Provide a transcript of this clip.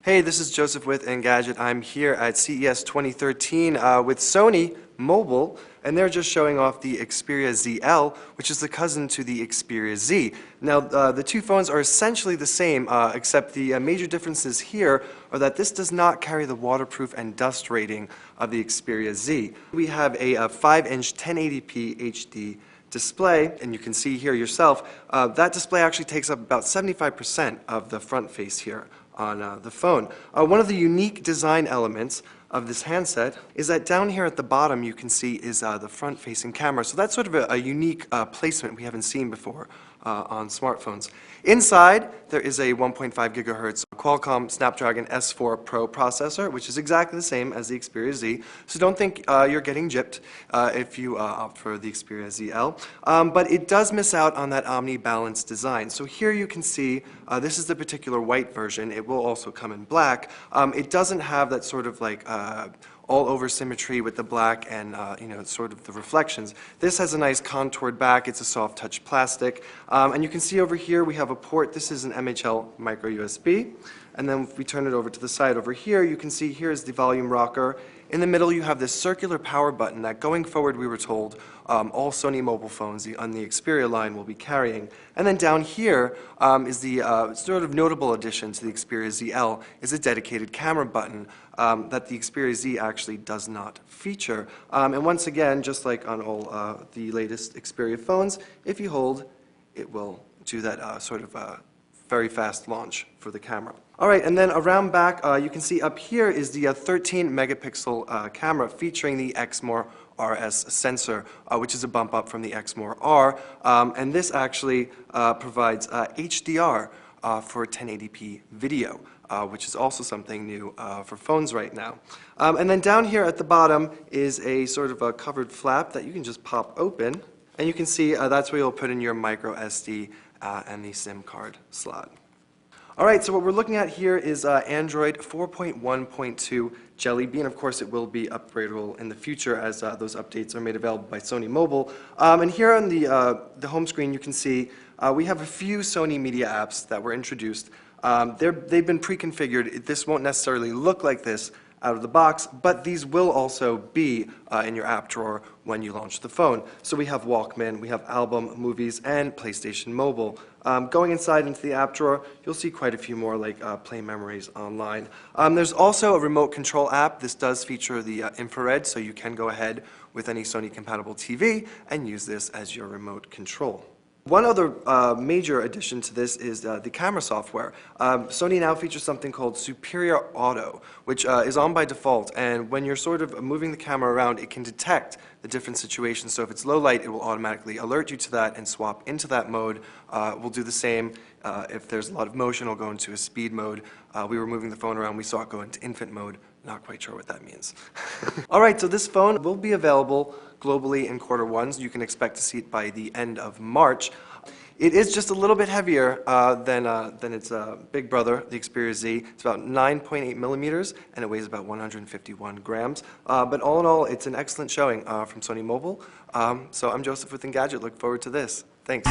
Hey, this is Joseph with Engadget. I'm here at CES 2013 with Sony Mobile, and they're just showing off the Xperia ZL, which is the cousin to the Xperia Z. Now, the two phones are essentially the same, except the major differences here are that this does not carry the waterproof and dust rating of the Xperia Z. We have a 5-inch 1080p HD display, and you can see here yourself, that display actually takes up about 75% of the front face here on the phone. One of the unique design elements of this handset is that down here at the bottom you can see is the front-facing camera. So that's sort of a unique placement we haven't seen before on smartphones. Inside there is a 1.5 gigahertz Qualcomm Snapdragon S4 Pro processor, which is exactly the same as the Xperia Z. So don't think you're getting gypped if you opt for the Xperia ZL. But it does miss out on that omni-balanced design. So here you can see this is the particular white version. It will also come in black. It doesn't have that sort of like all-over symmetry with the black and sort of the reflections. This has a nice contoured back. It's a soft touch plastic. And you can see over here we have a port. This is an MHL micro USB. And then if we turn it over to the side over here, you can see here is the volume rocker. In the middle you have this circular power button that going forward we were told all Sony mobile phones on the Xperia line will be carrying. And then down here is the sort of notable addition to the Xperia ZL is a dedicated camera button that the Xperia Z actually does not feature. And once again, just like on all the latest Xperia phones, if you hold, it will do that sort of very fast launch for the camera. All right, and then around back, you can see up here is the 13 megapixel camera featuring the Exmor RS sensor, which is a bump up from the Exmor R. And this actually provides HDR for 1080p video, which is also something new for phones right now. And then down here at the bottom is a sort of a covered flap that you can just pop open. And you can see that's where you'll put in your micro SD and the SIM card slot. All right, so what we're looking at here is Android 4.1.2 Jelly Bean. Of course, it will be upgradable in the future as those updates are made available by Sony Mobile. And here on the home screen, you can see we have a few Sony media apps that were introduced. They've been pre-configured. This won't necessarily look like this out of the box, but these will also be in your app drawer when you launch the phone. So we have Walkman, we have Album, Movies, and PlayStation Mobile. Going inside into the app drawer, you'll see quite a few more like Play Memories Online. There's also a remote control app. This does feature the infrared, so you can go ahead with any Sony compatible TV and use this as your remote control. One other major addition to this is the camera software. Sony now features something called Superior Auto, which is on by default, and when you're sort of moving the camera around, it can detect the different situations. So if it's low light, it will automatically alert you to that and swap into that mode. We'll do the same if there's a lot of motion, it'll go into a speed mode. We were moving the phone around, we saw it go into infant mode. Not quite sure what that means. All right, so this phone will be available globally in Q1. You can expect to see it by the end of March. It is just a little bit heavier than its big brother, the Xperia Z. It's about 9.8 millimeters, and it weighs about 151 grams. But all in all, it's an excellent showing from Sony Mobile. So I'm Joseph with Engadget. Look forward to this. Thanks.